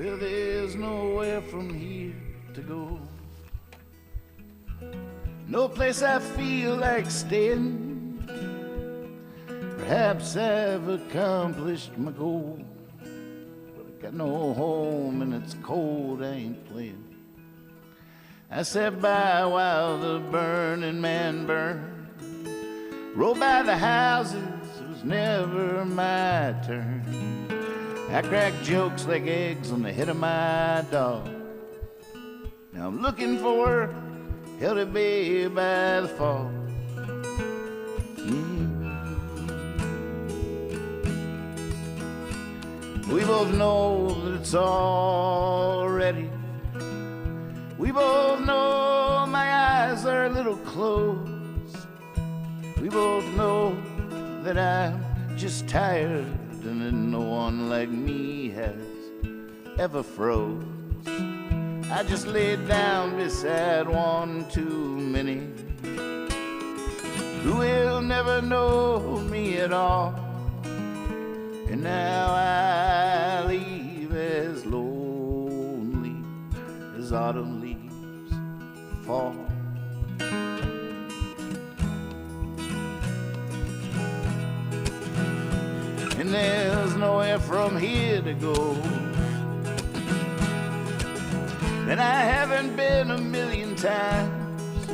Well, there's nowhere from here to go. No place I feel like staying. Perhaps I've accomplished my goal, but I got no home and it's cold, I ain't playing. I sat by while the burning man burned, rode by the houses, it was never my turn. I cracked jokes like eggs on the head of my dog. Now I'm looking for work, held at bay by the fall. We both know that it's all ready. We both know my eyes are a little closed. We both know that I'm just tired and that no one like me has ever froze. I just laid down beside one too many who will never know me at all. And now I leave as lonely as autumn leaves fall. And there's nowhere from here to go. And I haven't been a million times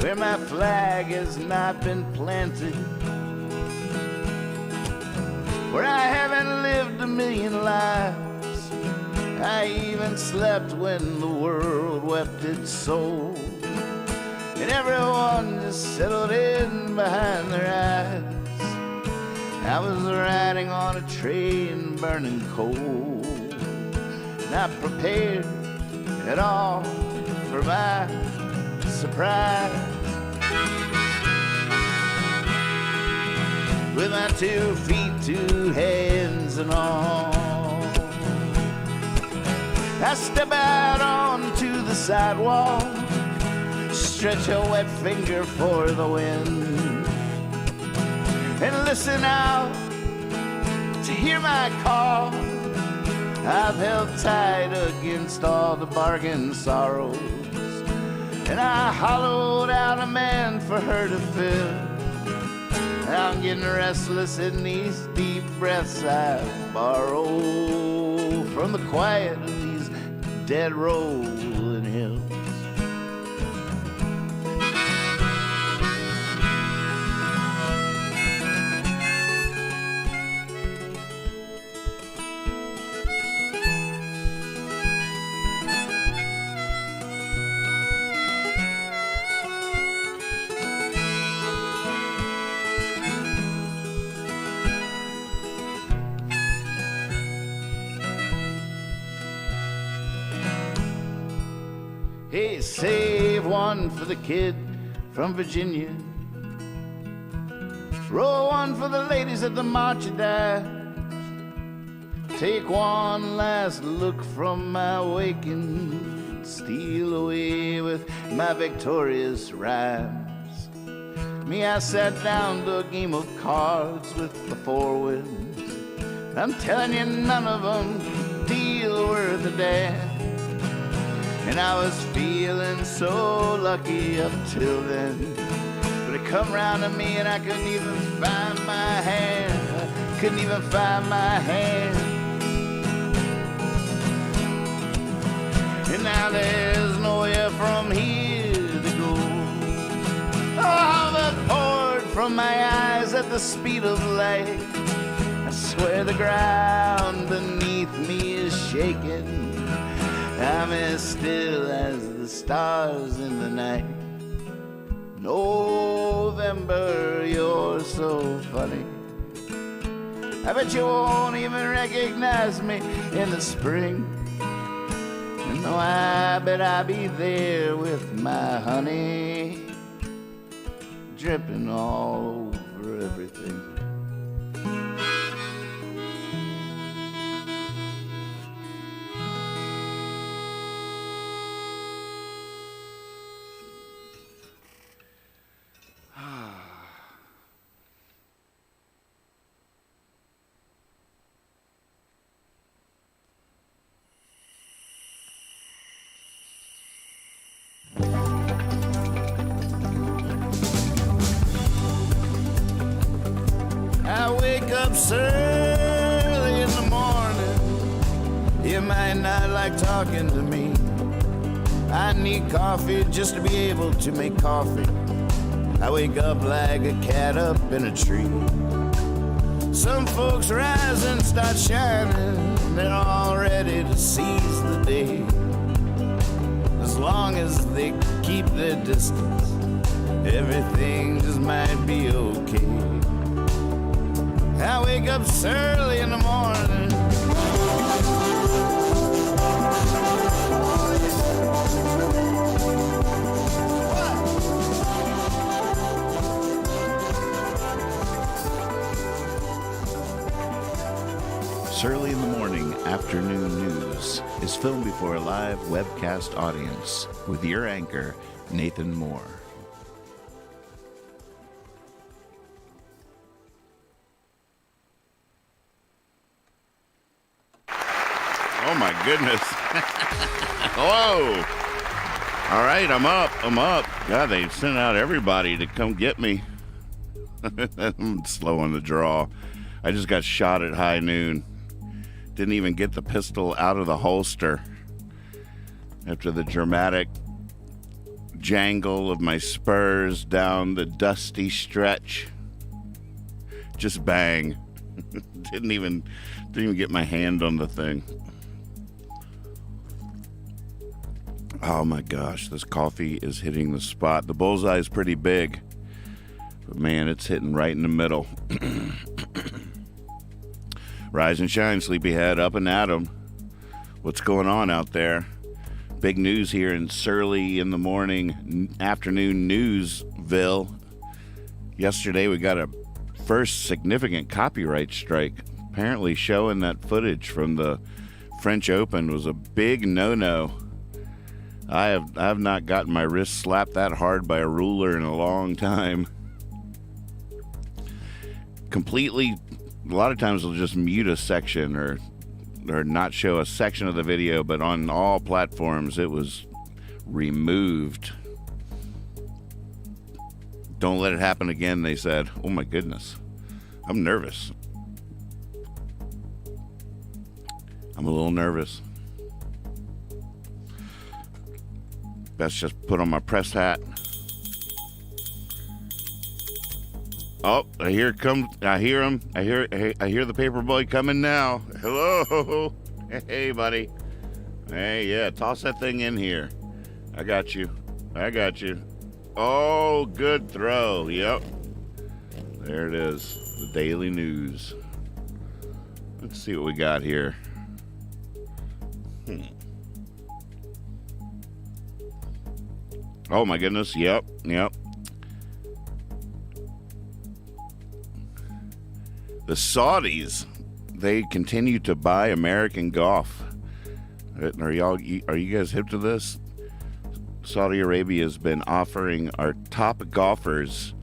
where my flag has not been planted, where I haven't lived a million lives. I even slept when the world wept its soul, and everyone just settled in behind their eyes. I was riding on a train burning coal, not prepared at all for my surprise. With my 2 feet, 2 hands and all, I step out onto the sidewalk, stretch a wet finger for the wind, and listen out to hear my call. I've held tight against all the bargain sorrows, and I hollowed out a man for her to fill. I'm getting restless in these deep breaths I borrow from the quiet of these dead rolling hills. Hey, save one for the kid from Virginia. Roll one for the ladies at the March of Dimes. Take one last look from my waking, steal away with my victorious rhymes. Me, I sat down to a game of cards with the 4 winds. I'm telling you, none of them deal worth a damn. And I was feeling so lucky up till then, but it come round to me and I couldn't even find my hand. I couldn't even find my hand. And now there's nowhere from here to go. Oh, the poured from my eyes at the speed of light. I swear the ground beneath me is shaking. I'm as still as the stars in the night. November, you're so funny. I bet you won't even recognize me in the spring. And no, I bet I'll be there with my honey, dripping all over everything. up so early in the morning. You might not like talking to me. I need coffee just to be able to make coffee. I wake up like a cat up in a tree. Some folks rise and start shining. They're all ready to seize the day. As long as they keep their distance, everything just might be okay. I wake up so early in the morning. Early in the Morning Afternoon News is filmed before a live webcast audience with your anchor, Nathan Moore. Oh my goodness. Hello. All right, I'm up. God, they sent out everybody to come get me. I'm slow on the draw. I just got shot at high noon. Didn't even get the pistol out of the holster after the dramatic jangle of my spurs down the dusty stretch. Just bang. Didn't even get my hand on the thing. Oh my gosh, this coffee is hitting the spot. The bullseye is pretty big, but man, it's hitting right in the middle. Rise and shine, sleepyhead, up and at 'em. What's going on out there? Big news here in Surly in the Morning Afternoon Newsville. Yesterday we got a first significant copyright strike. Apparently showing that footage from the French Open was a big no-no. I have not gotten my wrist slapped that hard by a ruler in a long time. Completely. A lot of times they'll just mute a section or not show a section of the video, but on all platforms it was removed. Don't let it happen again, they said. Oh my goodness. I'm nervous. I'm a little nervous. Best just put on my press hat. Oh, I hear him. I hear the paper boy coming now. Hello. Hey, buddy. Hey, yeah, toss that thing in here. I got you. Oh, good throw. Yep. There it is. The Daily News. Let's see what we got here. Oh, my goodness. Yep. The Saudis, they continue to buy American golf. Are you guys hip to this? Saudi Arabia has been offering our top golfers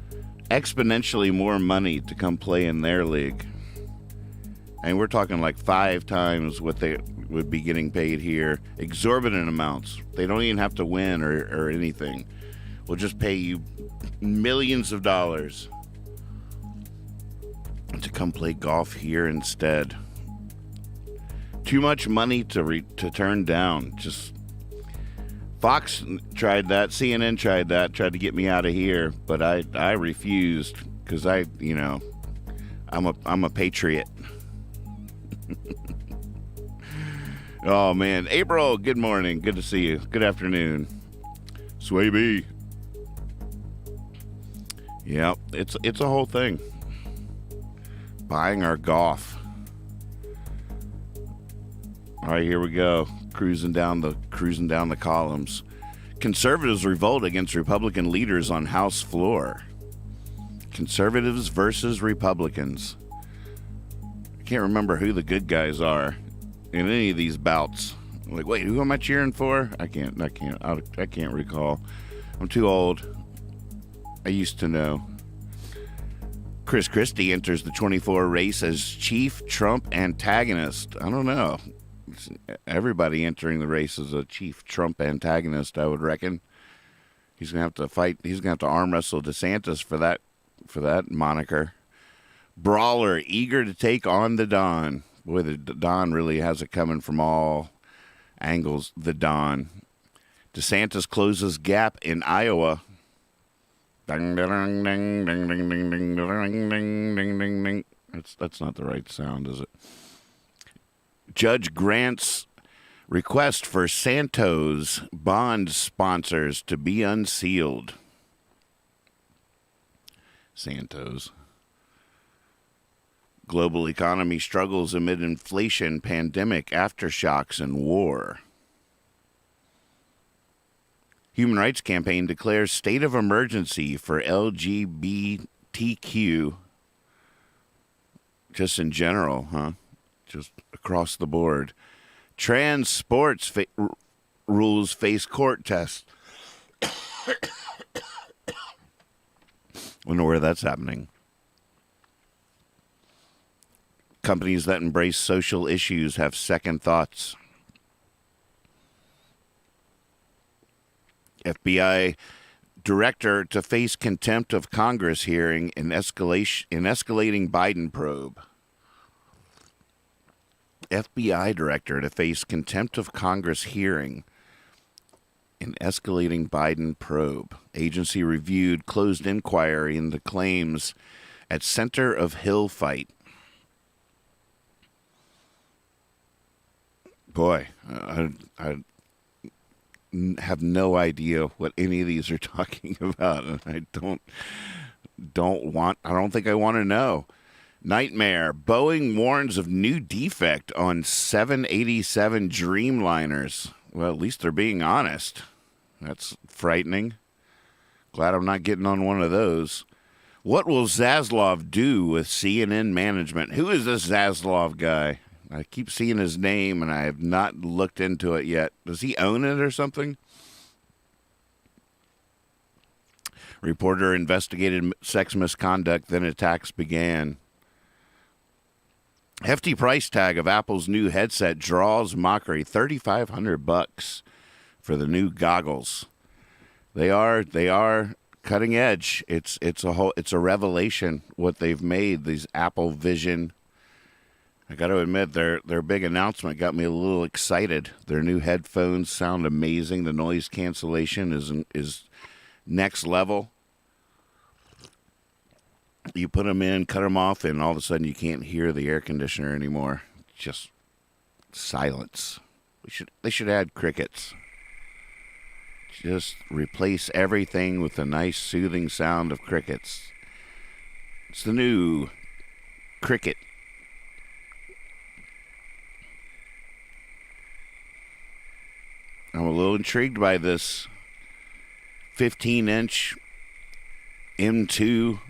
exponentially more money to come play in their league. And we're talking like 5 times what they would be getting paid here. Exorbitant amounts. They don't even have to win or anything. We'll just pay you millions of dollars to come play golf here instead. Too much money to turn down. Just Fox tried that, CNN tried to get me out of here, but I refused because I'm a patriot. Oh man, April, good morning, good to see you. Good afternoon, Sway B. Yep, it's a whole thing. Buying our golf. All right, here we go. Cruising down the columns. Conservatives revolt against Republican leaders on House floor. Conservatives versus Republicans. I can't remember who the good guys are in any of these bouts. I'm like, wait, who am I cheering for? I can't recall. I'm too old. I used to know. Chris Christie enters the 24 race as chief Trump antagonist. I don't know. Everybody entering the race as a chief Trump antagonist, I would reckon. He's gonna have to fight. He's gonna have to arm wrestle DeSantis for that moniker. brawler eager to take on the Don. Boy, the Don really has it coming from all angles. The Don. DeSantis closes gap in Iowa. Ding, ding, ding, ding, ding, ding, ding, ding, ding, ding, ding, ding. That's not the right sound, is it? Judge grants request for Santos bond sponsors to be unsealed. Santos. Global economy struggles amid inflation, pandemic, aftershocks, and war. Human Rights Campaign declares state of emergency for LGBTQ. Just in general, huh? Just across the board. Trans sports rules face court test. Wonder where that's happening. Companies that embrace social issues have second thoughts. FBI director to face contempt of Congress hearing in escalating Biden probe. FBI director to face contempt of Congress hearing in escalating Biden probe. Agency reviewed closed inquiry into claims at center of Hill fight. Boy, I have no idea what any of these are talking about, and I don't think I want to know. Nightmare. Boeing warns of new defect on 787 Dreamliners. Well, at least they're being honest. That's frightening. Glad I'm not getting on one of those. What will Zaslav do with CNN management? Who is this Zaslav guy? I keep seeing his name, and I have not looked into it yet. Does he own it or something? Reporter investigated sex misconduct, then attacks began. Hefty price tag of Apple's new headset draws mockery. $3,500 for the new goggles. They are cutting edge. It's a revelation what they've made. These Apple Vision. I got to admit, their big announcement got me a little excited. Their new headphones sound amazing. The noise cancellation is next level. You put them in, cut them off, and all of a sudden you can't hear the air conditioner anymore. Just silence. They should add crickets. Just replace everything with a nice soothing sound of crickets. It's the new cricket. I'm a little intrigued by this 15-inch M2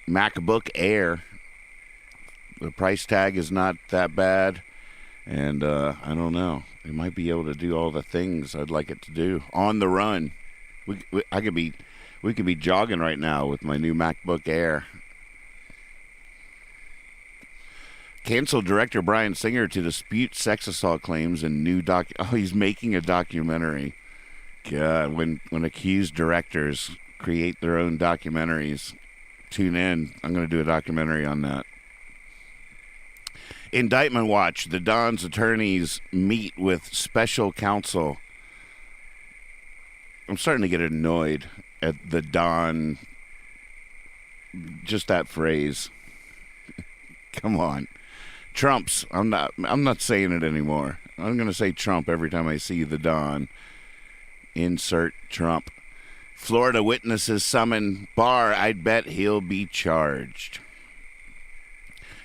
MacBook Air. The price tag is not that bad, and I don't know. It might be able to do all the things I'd like it to do on the run. We could be jogging right now with my new MacBook Air. Canceled director Bryan Singer to dispute sex assault claims in new he's making a documentary. God, when accused directors create their own documentaries, tune in. I'm going to do a documentary on that. Indictment watch. The Don's attorneys meet with special counsel. I'm starting to get annoyed at the Don. Just that phrase. Come on. Trump's. I'm not saying it anymore. I'm going to say Trump every time I see the Don. Insert Trump. Florida witnesses summon Barr. I'd bet he'll be charged.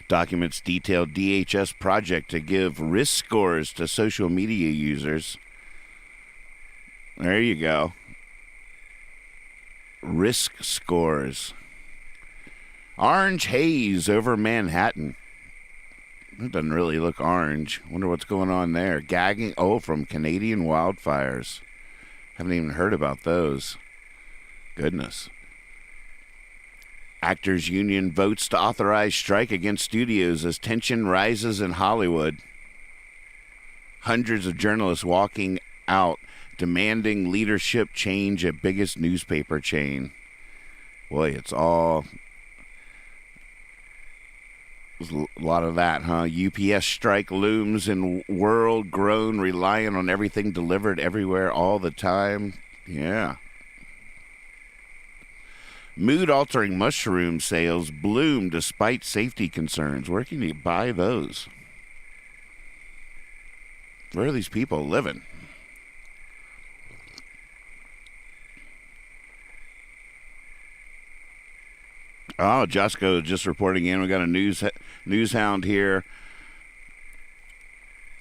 Documents detail DHS project to give risk scores to social media users. There you go. Risk scores. Orange haze over Manhattan. It doesn't really look orange. Wonder what's going on there. Gagging. Oh, from Canadian wildfires. Haven't even heard about those. Goodness. Actors Union votes to authorize strike against studios as tension rises in Hollywood. Hundreds of journalists walking out demanding leadership change at biggest newspaper chain. Boy, it's all A lot of that, huh? UPS strike looms in world grown, relying on everything delivered everywhere all the time. Yeah. Mood-altering mushroom sales bloom despite safety concerns. Where can you buy those? Where are these people living? Oh, Josco just reporting in. We got a news hound here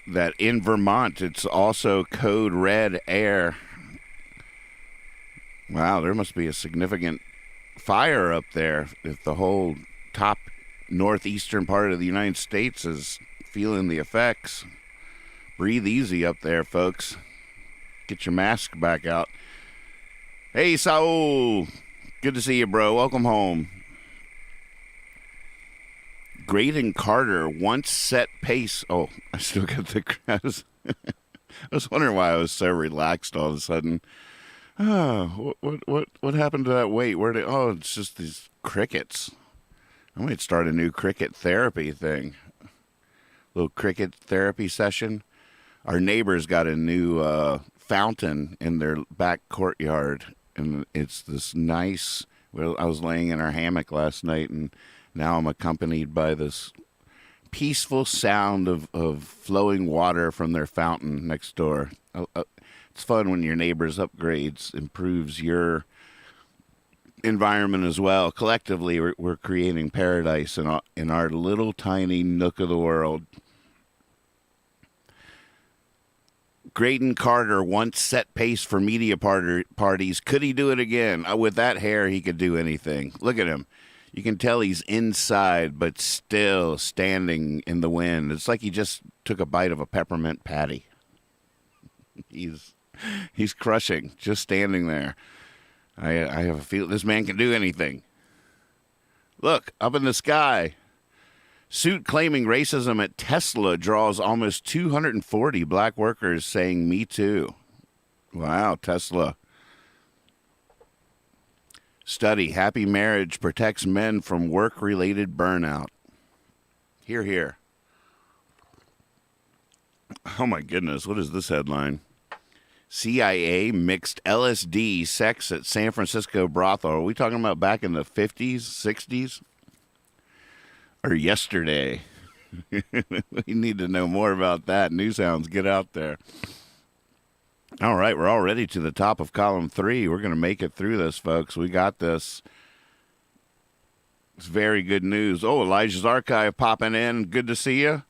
that in Vermont it's also code red air. Wow, there must be a significant fire up there if the whole top northeastern part of the United States is feeling the effects. Breathe easy up there, folks. Get your mask back out. Hey, Saul. Good to see you, bro. Welcome home. Graydon Carter once set pace. Oh, I still got the crowds. I was wondering why I was so relaxed all of a sudden. Oh, what happened to that weight? Where did? Oh, it's just these crickets. I might start a new cricket therapy thing. Little cricket therapy session. Our neighbors got a new fountain in their back courtyard, and it's this nice. Well, I was laying in our hammock last night, and now I'm accompanied by this peaceful sound of flowing water from their fountain next door. It's fun when your neighbor's upgrades improves your environment as well. Collectively, we're creating paradise in our little tiny nook of the world. Graydon Carter once set pace for media parties. Could he do it again? With that hair, he could do anything. Look at him. You can tell he's inside, but still standing in the wind. It's like he just took a bite of a peppermint patty. He's crushing, just standing there. I have a feeling this man can do anything. Look, up in the sky. Suit claiming racism at Tesla draws almost 240 black workers saying "Me Too." Wow, Tesla. Study, happy marriage protects men from work-related burnout. Hear, hear. Oh my goodness, what is this headline? CIA mixed LSD sex at San Francisco brothel. Are we talking about back in the 50s, 60s? Or yesterday? We need to know more about that. Newshounds, get out there. All right, we're already to the top of column 3. We're going to make it through this, folks. We got this. It's very good news. Oh, Elijah's Archive popping in. Good to see you.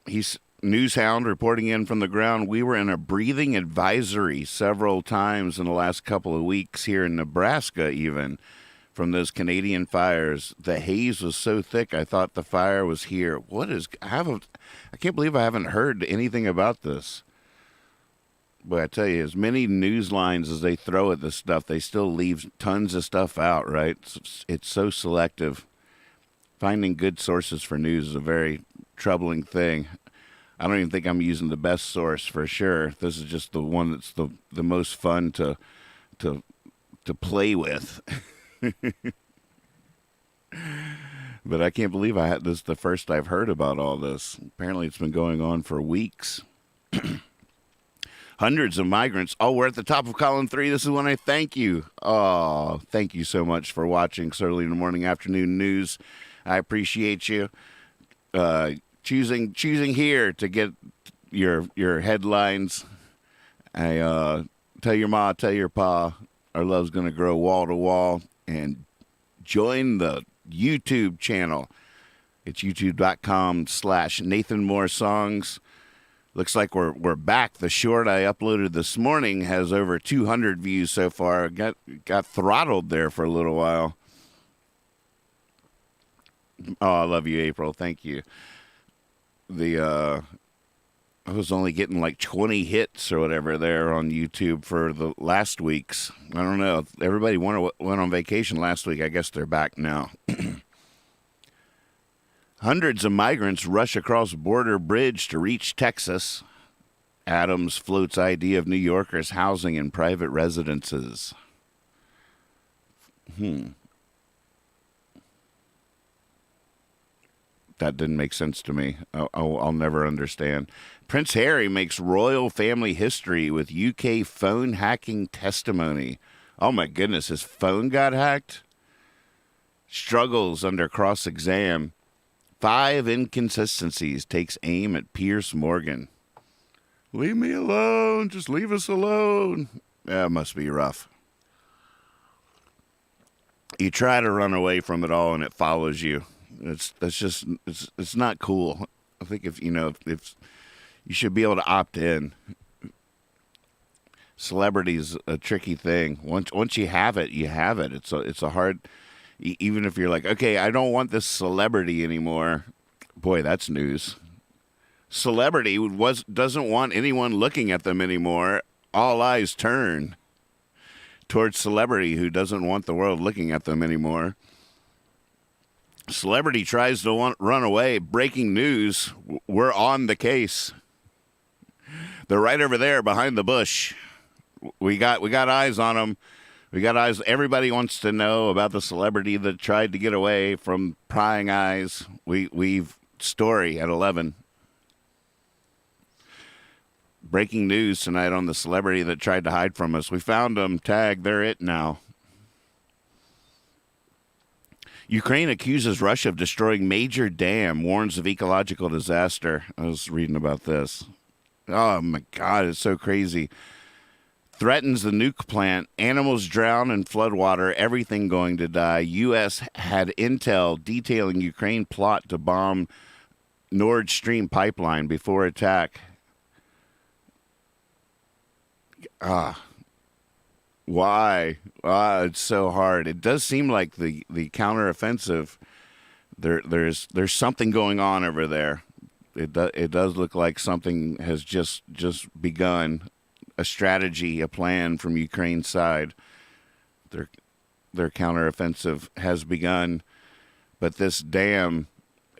He's Newshound reporting in from the ground. We were in a breathing advisory several times in the last couple of weeks here in Nebraska, even from those Canadian fires. The haze was so thick, I thought the fire was here. I can't believe I haven't heard anything about this. But I tell you, as many news lines as they throw at this stuff, they still leave tons of stuff out, right? It's so selective. Finding good sources for news is a very troubling thing. I don't even think I'm using the best source for sure. This is just the one that's the most fun to play with. But I can't believe this is the first I've heard about all this. Apparently it's been going on for weeks. Hundreds of migrants. Oh, we're at the top of column 3. This is when I thank you. Oh, thank you so much for watching so early in the morning, afternoon news. I appreciate you choosing here to get your headlines. I tell your ma, tell your pa, our love's gonna grow wall to wall, and join the YouTube channel. It's youtube.com/Nathan Moore Songs. Looks like we're back. The short I uploaded this morning has over 200 views so far. Got throttled there for a little while. Oh, I love you, April. Thank you. I was only getting like 20 hits or whatever there on YouTube for the last week's. I don't know. Everybody went on vacation last week. I guess they're back now. Hundreds of migrants rush across border bridge to reach Texas. Adams floats idea of New Yorkers housing in private residences. That didn't make sense to me. I'll never understand. Prince Harry makes royal family history with UK phone hacking testimony. Oh my goodness, his phone got hacked? Struggles under cross-exam. 5 inconsistencies, takes aim at Piers Morgan. Leave me alone. Just leave us alone. That must be rough. You try to run away from it all and it follows you. It's not cool. I think if you should be able to opt in. Celebrity's a tricky thing. Once you have it, you have it. It's a hard. Even if you're like, okay, I don't want this celebrity anymore. Boy, that's news. Celebrity doesn't want anyone looking at them anymore. All eyes turn towards celebrity who doesn't want the world looking at them anymore. Celebrity tries to run away. Breaking news. We're on the case. They're right over there behind the bush. We got eyes on them. We got eyes. Everybody wants to know about the celebrity that tried to get away from prying eyes. We've story at 11. Breaking news tonight on the celebrity that tried to hide from us. We found them. Tag. They're it now. Ukraine accuses Russia of destroying major dam. Warns of ecological disaster. I was reading about this. Oh my God, it's so crazy. Threatens the nuke plant. Animals drown in floodwater. Everything going to die. U.S. had intel detailing Ukraine plot to bomb Nord Stream pipeline before attack. Why? It's so hard. It does seem like the counteroffensive. There's something going on over there. It does look like something has just begun. A strategy, a plan from Ukraine's side. Their counteroffensive has begun, but this dam.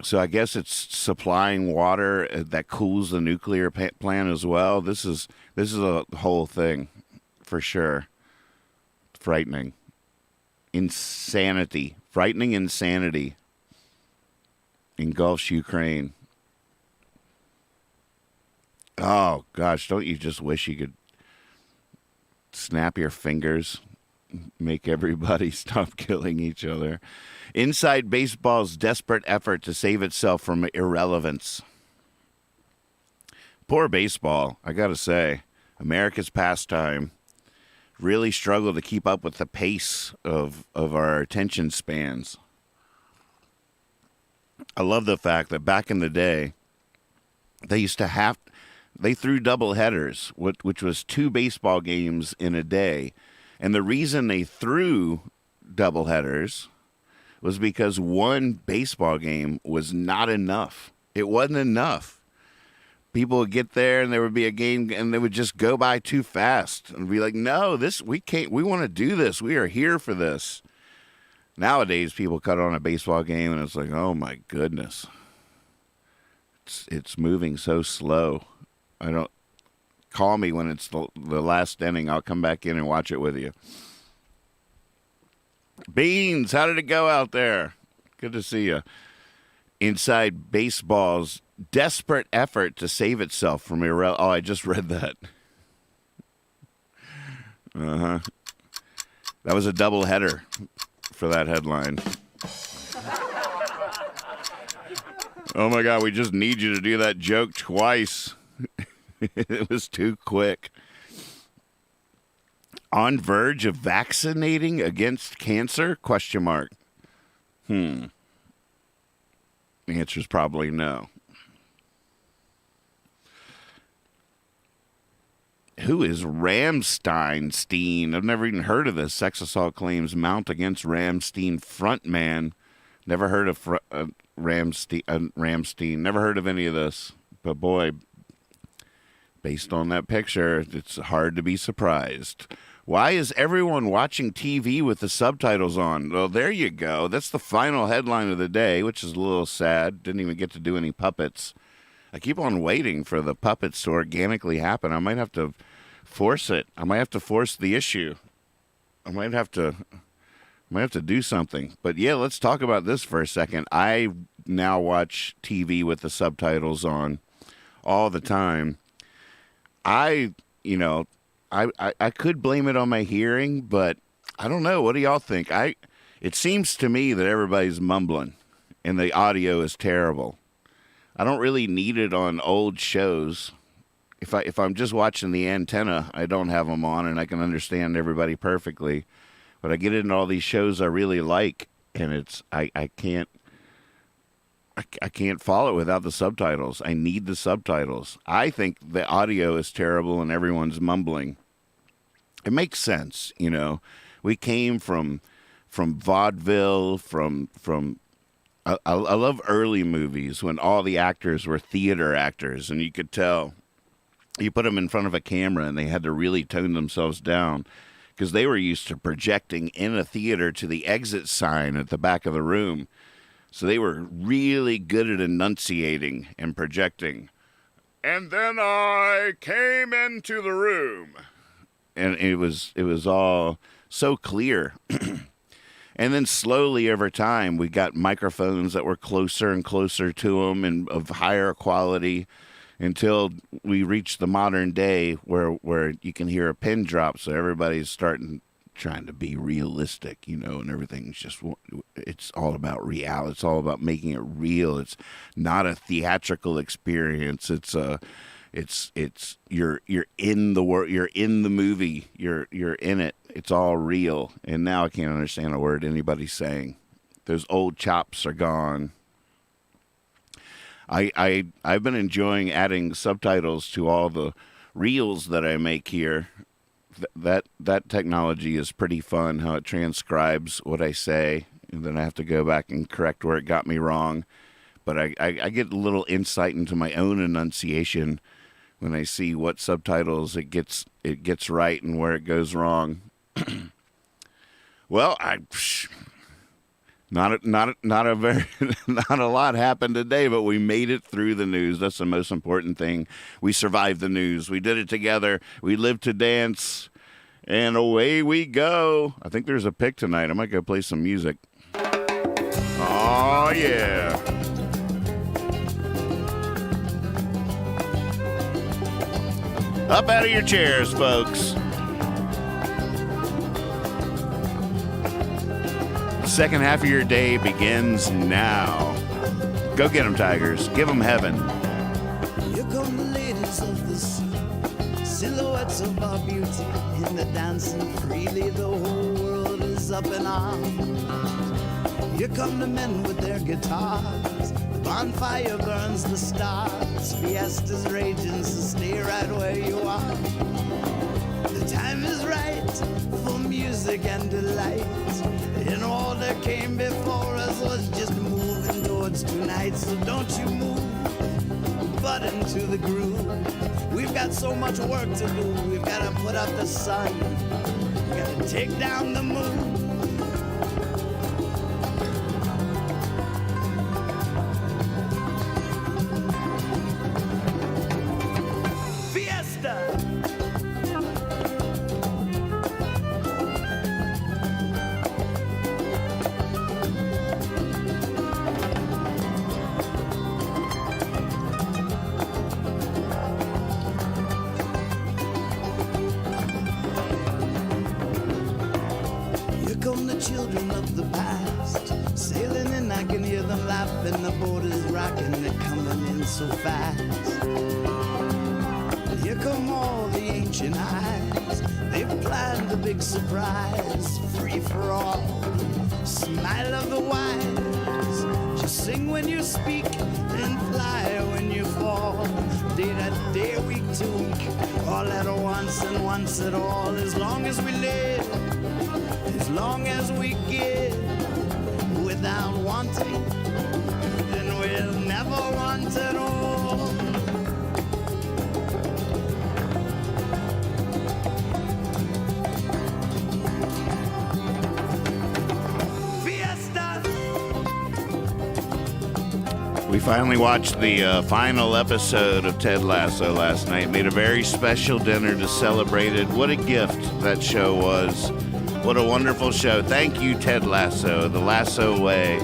So I guess it's supplying water that cools the nuclear plant as well. This is a whole thing, for sure. Frightening, insanity, frightening insanity. Engulfs Ukraine. Oh gosh, don't you just wish you could snap your fingers, make everybody stop killing each other? Inside baseball's desperate effort to save itself from irrelevance. Poor baseball, I gotta say. America's pastime. Really struggle to keep up with the pace of our attention spans. I love the fact that back in the day, they threw double headers, which was 2 baseball games in a day. And the reason they threw double headers was because one baseball game was not enough. It wasn't enough. People would get there and there would be a game and they would just go by too fast and be like, no, we want to do this. We are here for this. Nowadays, people cut on a baseball game and it's like, oh my goodness. It's moving so slow. Call me when it's the last inning. I'll come back in and watch it with you. Beans, how did it go out there? Good to see you. Inside baseball's desperate effort to save itself from Oh, I just read that. That was a double header for that headline. Oh my God, we just need you to do that joke twice. It was too quick. On verge of vaccinating against cancer? ? The answer is probably no. Who is Ramstein? I've never even heard of this. Sex assault claims mount against Ramstein frontman. Never heard of Ramstein. Never heard of any of this. But boy, based on that picture, it's hard to be surprised. Why is everyone watching TV with the subtitles on? Well, there you go. That's the final headline of the day, which is a little sad. Didn't even get to do any puppets. I keep on waiting for the puppets to organically happen. I might have to force it. I might have to force the issue. I might have to do something. But yeah, let's talk about this for a second. I now watch TV with the subtitles on all the time. I could blame it on my hearing, but I don't know. What do y'all think? It seems to me that everybody's mumbling and the audio is terrible. I don't really need it on old shows. If I'm just watching the antenna, I don't have them on and I can understand everybody perfectly. But I get into all these shows I really like, and I can't follow it without the subtitles. I need the subtitles. I think the audio is terrible and everyone's mumbling. It makes sense, you know. We came from vaudeville, from I love early movies when all the actors were theater actors, and you could tell. You put them in front of a camera and they had to really tone themselves down because they were used to projecting in a theater to the exit sign at the back of the room. So they were really good at enunciating and projecting. And then I came into the room. And it was all so clear. And then slowly over time, we got microphones that were closer and closer to them and of higher quality, until we reach the modern day where you can hear a pin drop. So everybody's trying to be realistic, you know, and everything's it's all about reality. It's all about making it real. It's not a theatrical experience. It's you're in the world. You're in the movie. You're in it. It's all real. And now I can't understand a word anybody's saying. Those old chops are gone. I've been enjoying adding subtitles to all the reels that I make here. That technology is pretty fun, how it transcribes what I say, and then I have to go back and correct where it got me wrong. But I get a little insight into my own enunciation when I see what subtitles it gets right and where it goes wrong. Well, Not a lot happened today, but we made it through the news. That's the most important thing. We survived the news. We did it together. We lived to dance, and away we go. I think there's a pick tonight. I might go play some music. Oh, yeah. Up out of your chairs, folks. Second half of your day begins now. Go get them, Tigers. Give them heaven. Here come the ladies of the sea, silhouettes of our beauty in the dancing freely. The whole world is up in arms. Here come the men with their guitars. The bonfire burns the stars. Fiesta's raging, so stay right where you are. The time is right for music and delight. And all that came before us was just moving towards tonight. So don't you move, but into the groove. We've got so much work to do. We've got to put up the sun. We've got to take down the moon. Children of the past sailing in, I can hear them laughing. The boat is rocking, they're coming in so fast. Here come all the ancient eyes. They've planned a big surprise, free for all. Smile of the wise. Just sing when you speak and fly when you fall. Day to day, week to week, all at once and once at all. As long as we live, as long as we give without wanting, then we'll never want at all. Fiesta! We finally watched the final episode of Ted Lasso last night. Made a very special dinner to celebrate it. What a gift that show was. What a wonderful show. Thank you, Ted Lasso, The Lasso Way.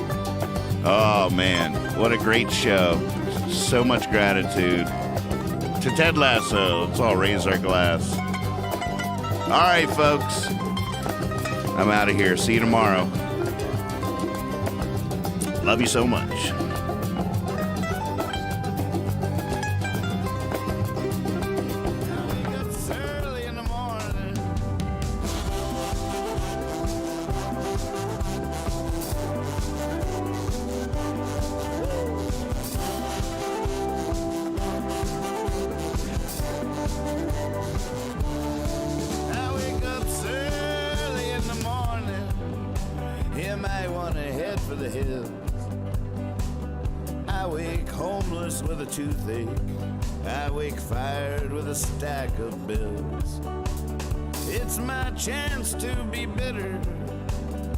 Oh, man. What a great show. So much gratitude to Ted Lasso. Let's all raise our glass. All right, folks. I'm out of here. See you tomorrow. Love you so much. For the hills, I wake homeless with a toothache. I wake fired with a stack of bills. It's my chance to be bitter,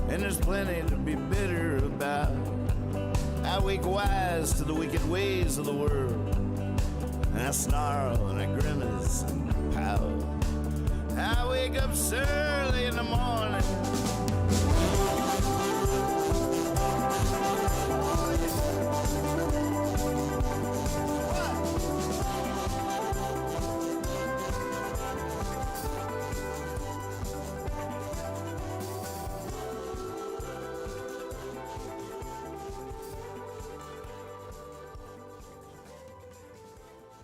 and there's plenty to be bitter about. I wake wise to the wicked ways of the world, and I snarl and I grimace and pout. I wake up early in the morning.